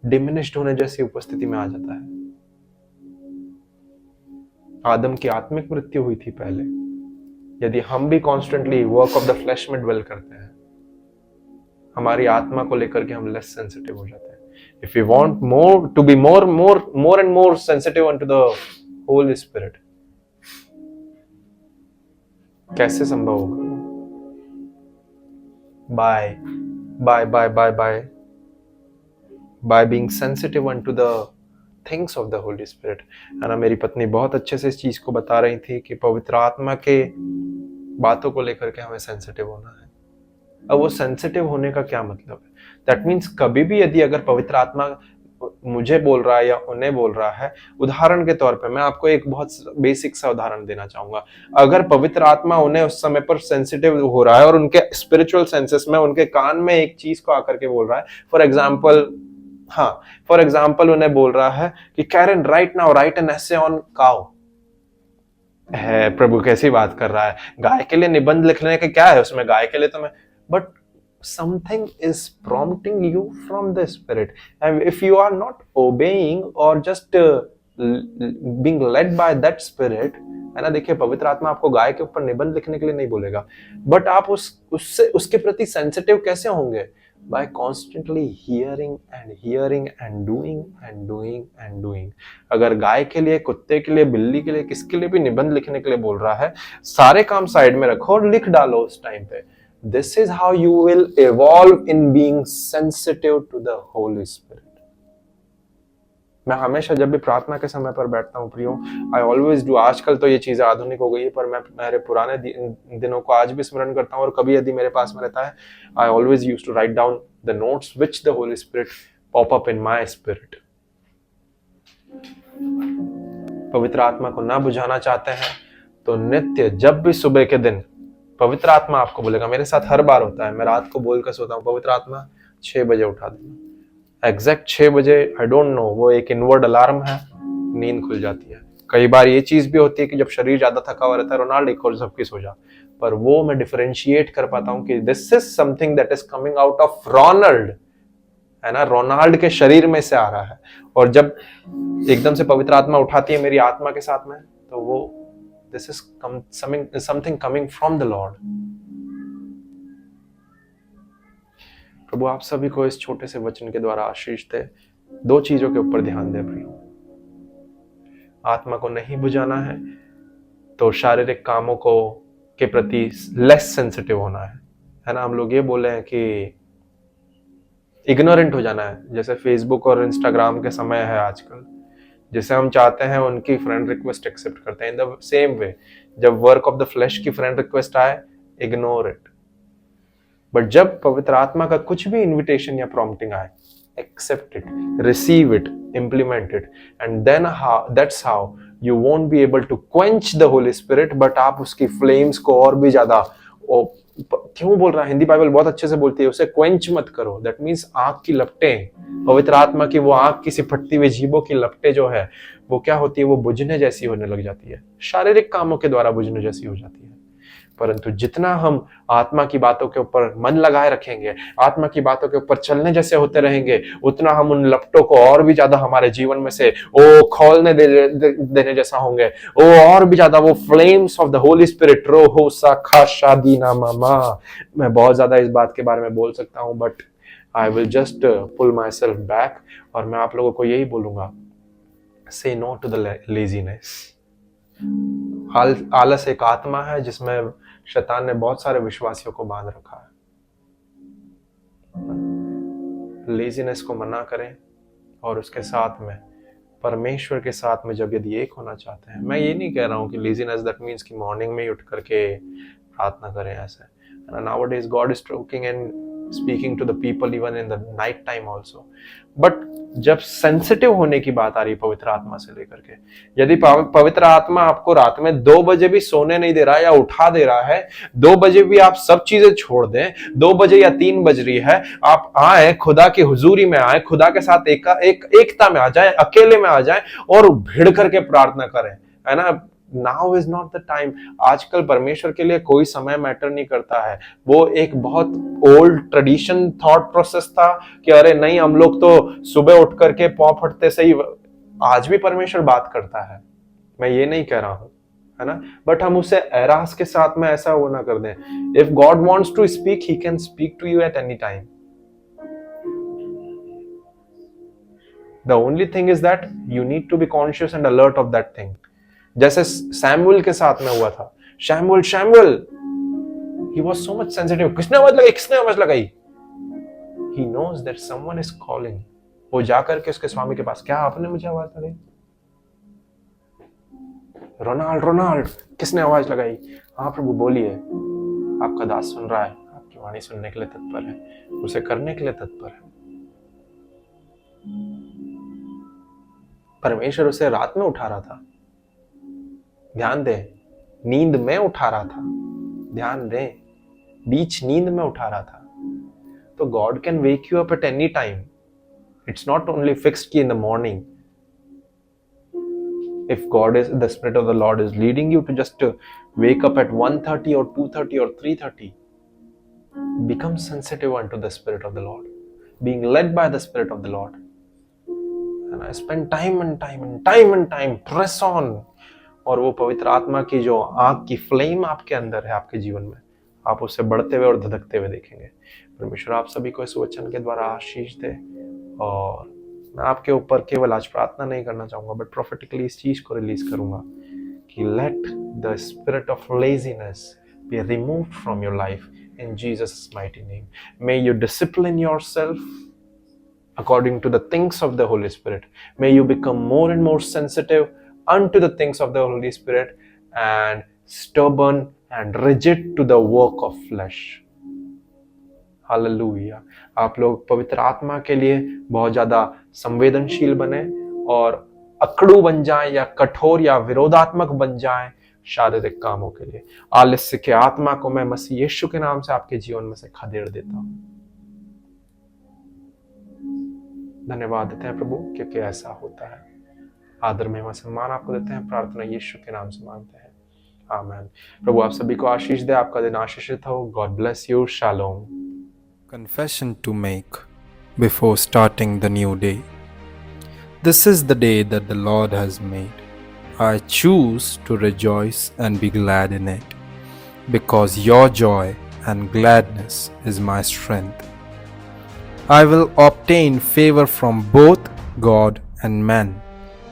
डिमिनिश्ड होने जैसी उपस्थिति में आ जाता है। आदम की आत्मिक मृत्यु हुई थी पहले। यदि हम भी constantly work of the flash में ड्वेल करते हैं, हमारी आत्मा को लेकर के हम लेस सेंसिटिव हो जाते हैं। If you want more to be more and more sensitive unto the Holi Spirit, कैसे संभव होगा? by being sensitive unto the things of the Holy Spirit। है ना, मेरी पत्नी बहुत अच्छे से इस चीज को बता रही थी कि पवित्र आत्मा के बातों को लेकर के हमें सेंसिटिव होना है। अब वो सेंसिटिव होने का क्या मतलब है? दैट मीन्स कभी भी यदि अगर पवित्र आत्मा मुझे बोल रहा है या उन्हें बोल रहा है, उदाहरण के तौर पे मैं आपको एक बहुत बेसिक सा उदाहरण देना चाहूंगा। अगर पवित्र आत्मा उन्हें उस समय पर सेंसिटिव हो रहा है और उनके स्पिरिचुअल सेंसेस में उनके कान में एक चीज को आकर के बोल रहा है, फॉर एग्जाम्पल उन्हें बोल रहा है कि Karen right now write an essay on cow. है प्रभु कैसी बात कर रहा है, गाय के लिए निबंध लिखने का क्या है उसमें, गाय के लिए तो मैं, but something is prompting you from the spirit, and if you are not obeying or just being led by that spirit, है ना, देखिए पवित्र आत्मा आपको गाय के ऊपर निबंध लिखने के लिए नहीं बोलेगा, बट आप उसके प्रति सेंसिटिव कैसे होंगे? by constantly hearing and doing। अगर गाय के लिए, कुत्ते के लिए, बिल्ली के लिए, किसके लिए भी निबंध लिखने के लिए बोल रहा है, सारे काम साइड में रखो और लिख डालो उस टाइम पे। This is how you will evolve in being sensitive to the Holy Spirit। मैं हमेशा जब भी प्रार्थना के समय पर बैठता हूँ प्रियो, I always do। आजकल तो ये चीजें आधुनिक हो गई है, पर मैं मेरे पुराने दिनों को आज भी स्मरण करता हूँ, और कभी यदि मेरे पास में रहता है, I always used to write down the notes which the Holy Spirit pop up in my spirit। पवित्र आत्मा को ना बुझाना चाहते हैं तो नित्य जब भी सुबह के दिन पवित्र आत्मा आपको बोलेगा, मेरे साथ हर बार होता है, मैं रात को बोलकर सोता हूँ, पवित्र आत्मा 6 बजे उठा देना, एग्जैक्ट 6 बजे, आई डोंट नो, वो एक इनवर्ड अलार्म है, नींद खुल जाती है। कई बार ये चीज भी होती है कि जब शरीर ज्यादा थका हुआ रहता है, रोनाल्ड एक और सबकी सो जा, पर वो मैं डिफरेंशिएट कर पाता हूँ कि this is something that is coming out of Ronald, है ना, रोनाल्ड के शरीर में से आ रहा है। और जब एकदम से पवित्र आत्मा उठाती है मेरी आत्मा के साथ में, तो वो this is something coming from the Lord। प्रभु आप सभी को इस छोटे से वचन के द्वारा आशीष दे। 2 चीजों के ऊपर ध्यान दे प्रियो, आत्मा को नहीं बुझाना है तो शारीरिक कामों को के प्रति लेस सेंसिटिव होना है ना। हम लोग ये बोले हैं कि इग्नोरेंट हो जाना है, जैसे फेसबुक और इंस्टाग्राम के समय है आजकल, जिसे हम चाहते हैं उनकी फ्रेंड रिक्वेस्ट एक्सेप्ट करते हैं। इन द सेम वे, जब वर्क ऑफ द फ्लैश की फ्रेंड रिक्वेस्ट आए, इग्नोर इट, बट जब पवित्र आत्मा का कुछ भी इनविटेशन या प्रॉम्प्टिंग आए, accept it, receive it, implement it, and then that's how you won't be able to quench the Holi Spirit, but आप उसकी फ्लेम्स को और भी ज्यादा क्यों बोल रहा है? हिंदी बाइबल बहुत अच्छे से बोलती है, उसे क्वेंच मत करो। दैट मीन्स आग की लपटें, पवित्र आत्मा की वो आग की सिफटती हुई जीवों की लपटें जो है वो क्या होती है, वो बुझने जैसी होने लग जाती है, शारीरिक कामों के द्वारा बुझने जैसी हो जाती है। परंतु जितना हम आत्मा की बातों के ऊपर मन लगाए रखेंगे, आत्मा की बातों के ऊपर चलने जैसे होते रहेंगे, उतना हम उन लपटों को और भी ज्यादा हमारे जीवन में से खोलने देने जैसा होंगे। और भी ज्यादा वो flames of the Holi spirit रोहो साखा शादी ना मामा। मैं बहुत ज्यादा इस बात के बारे में बोल सकता हूं, but I will just pull myself back, और मैं आप लोगों को यही बोलूंगा, से नो टू द लेजीनेस। आलस एक आत्मा है जिसमें शैतान ने बहुत सारे विश्वासियों को बांध रखा है। लेजीनेस को मना करें, और उसके साथ में परमेश्वर के साथ में जब यदि एक होना चाहते हैं, मैं ये नहीं कह रहा हूं कि लेजीनेस दैट मीन्स कि मॉर्निंग में ही उठ करके प्रार्थना करें ऐसे। Nowadays God is talking and speaking to the people even in the night time also. But जब सेंसिटिव होने की बात आ रही है पवित्र आत्मा से लेकर के, यदि पवित्र आत्मा आपको रात में 2 बजे भी सोने नहीं दे रहा है या उठा दे रहा है, 2 बजे भी आप सब चीजें छोड़ दें, 2 बजे या 3 बज रही है, आप आए खुदा की हुजूरी में, आए खुदा के साथ एकता में आ जाए, अकेले में आ जाए और भिड़ करके प्रार्थना करें, है ना। Now is not the time. आजकल परमेश्वर के लिए कोई समय मैटर नहीं करता है। वो एक बहुत ओल्ड ट्रेडिशन थॉट प्रोसेस था कि अरे नहीं, हम लोग तो सुबह उठ करके पाँव फटते से ही, आज भी परमेश्वर बात करता है, मैं ये नहीं कह रहा हूं, है ना, बट हम उसे एरास के साथ में ऐसा वो ना कर दें। If God wants to speak, he can speak to you at any time. The only thing is that you need to be conscious and alert of that thing. जैसे सैमुअल के साथ में हुआ था, Samuel he was so much sensitive। किसने आवाज लगाई? He knows that someone is calling। वो जाकर के उसके स्वामी के पास, क्या आपने मुझे आवाज लगाई? रोनाल्ड किसने आवाज लगाई? हाँ प्रभु बोलिए, आपका दास सुन रहा है, आपकी वाणी सुनने के लिए तत्पर है, उसे करने के लिए तत्पर है। परमेश्वर उसे रात में उठा रहा था, ध्यान दें, नींद में उठा रहा था, ध्यान दें, बीच नींद में उठा रहा था। तो God can wake you up at any time. It's not only fixed की in the morning. If God is the spirit of the lord is leading you to just wake up at 1:30 or 2:30 or 3:30, become sensitive unto the spirit of the Lord, being led by the spirit of the Lord, and I spend time, press on। और वो पवित्र आत्मा की जो आग की flame आपके अंदर है, आपके जीवन में, आप उससे बढ़ते हुए और धधकते हुए देखेंगे। परमेश्वर आप सभी को इस वचन के द्वारा आशीष दे। और मैं आपके ऊपर केवल आज प्रार्थना नहीं करना चाहूंगा, बट प्रोफेटिकली इस चीज को रिलीज करूंगा कि let the spirit of laziness be removed from your life in Jesus mighty name. May you discipline yourself according to the things of the Holy Spirit. May you become more and more sensitive unto the things of the Holy Spirit and stubborn and rigid to the work of flesh. Hallelujah। आप लोग पवित्र आत्मा के लिए बहुत ज्यादा संवेदनशील बने और अकड़ू बन जाएं या कठोर या विरोधात्मक बन जाएं शारीरिक कामों के लिए। आलस्य के आत्मा को मैं मसीह यीशु के नाम से आपके जीवन में से खदेड़ देता हूं। धन्यवाद देते हैं प्रभु, क्योंकि ऐसा होता है। आदर महिमा सम्मान आपको देते हैं, प्रार्थना यीशु के नाम से मांगते हैं, आमीन। प्रभु आप सभी को आशीष दे, आपका दिन आशीषित हो। God bless you, shalom. Confession to make before starting the new day. This is the day that the Lord has made. I choose to rejoice and be glad in it, because your joy and gladness is my strength. I will obtain favor from both God and man,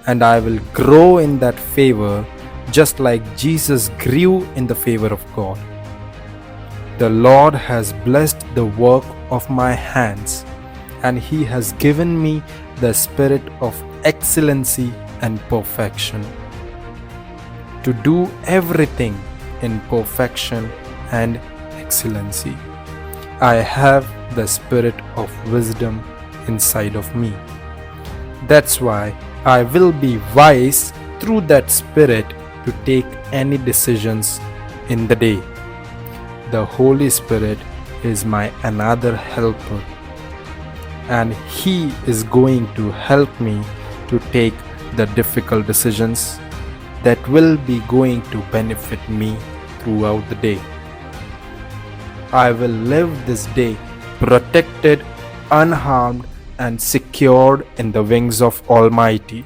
and I will grow in that favor just like Jesus grew in the favor of God. The Lord has blessed the work of my hands, and He has given me the spirit of excellency and perfection, to do everything in perfection and excellency. I have the spirit of wisdom inside of me. That's why I will be wise through that spirit to take any decisions in the day. the Holy Spirit is my another helper, and He is going to help me to take the difficult decisions that will be going to benefit me throughout the day. I will live this day protected, unharmed, and secured in the wings of Almighty,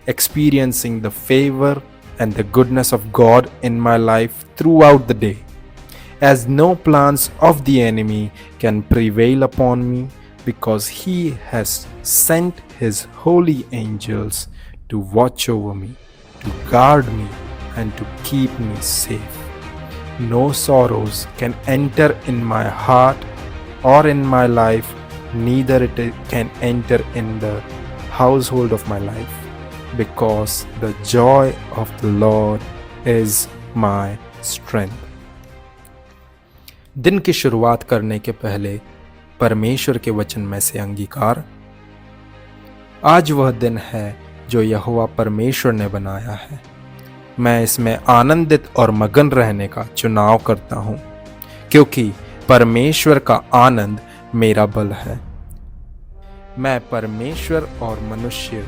experiencing the favor and the goodness of God in my life throughout the day, as no plans of the enemy can prevail upon me, because He has sent His holy angels to watch over me, to guard me, and to keep me safe. No sorrows can enter in my heart or in my life, neither it can enter in the household of my life, because the joy of the Lord is my strength. दिन की शुरुआत करने के पहले परमेश्वर के वचन में से अंगीकार। आज वह दिन है जो यहोवा परमेश्वर ने बनाया है। मैं इसमें आनंदित और मगन रहने का चुनाव करता हूँ, क्योंकि परमेश्वर का आनंद मेरा बल है। मैं परमेश्वर और मनुष्य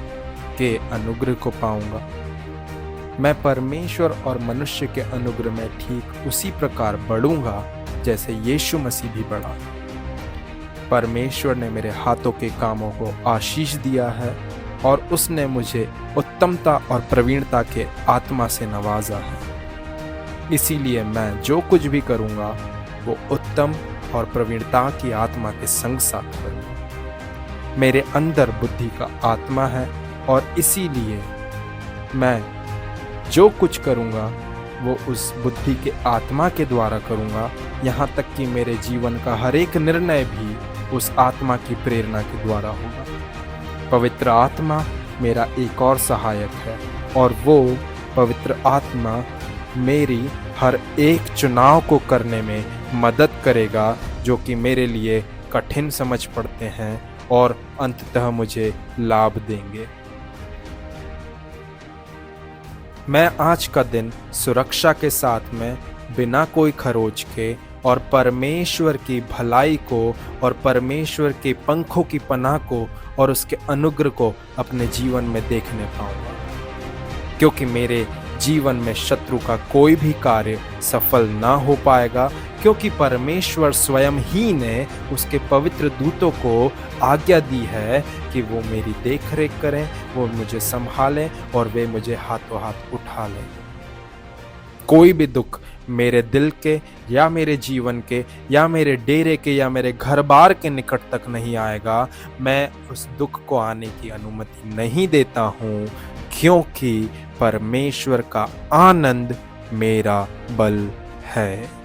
के अनुग्रह को पाऊंगा। मैं परमेश्वर और मनुष्य के अनुग्रह में ठीक उसी प्रकार बढ़ूंगा जैसे यीशु मसीह भी बढ़ा। परमेश्वर ने मेरे हाथों के कामों को आशीष दिया है और उसने मुझे उत्तमता और प्रवीणता के आत्मा से नवाजा है। इसीलिए मैं जो कुछ भी करूंगा वो उत्तम और प्रवीणता की आत्मा के संग साथ करूंगा। मेरे अंदर बुद्धि का आत्मा है और इसीलिए मैं जो कुछ करूंगा वो उस बुद्धि के आत्मा के द्वारा करूंगा, यहाँ तक कि मेरे जीवन का हर एक निर्णय भी उस आत्मा की प्रेरणा के द्वारा होगा। पवित्र आत्मा मेरा एक और सहायक है और वो पवित्र आत्मा मेरी हर एक चुनाव को करने में मदद करेगा जो कि मेरे लिए कठिन समझ पड़ते हैं और अंततः मुझे लाभ देंगे। मैं आज का दिन सुरक्षा के साथ में बिना कोई खरोच के और परमेश्वर की भलाई को और परमेश्वर के पंखों की पनाह को और उसके अनुग्रह को अपने जीवन में देखने पाऊंगा, क्योंकि मेरे जीवन में शत्रु का कोई भी कार्य सफल ना हो पाएगा, क्योंकि परमेश्वर स्वयं ही ने उसके पवित्र दूतों को आज्ञा दी है कि वो मेरी देखरेख करें, वो मुझे संभालें और वे मुझे हाथों हाथ उठा लें। कोई भी दुख मेरे दिल के या मेरे जीवन के या मेरे डेरे के या मेरे घर बार के निकट तक नहीं आएगा। मैं उस दुख को आने की अनुमति नहीं देता हूँ, क्योंकि परमेश्वर का आनंद मेरा बल है।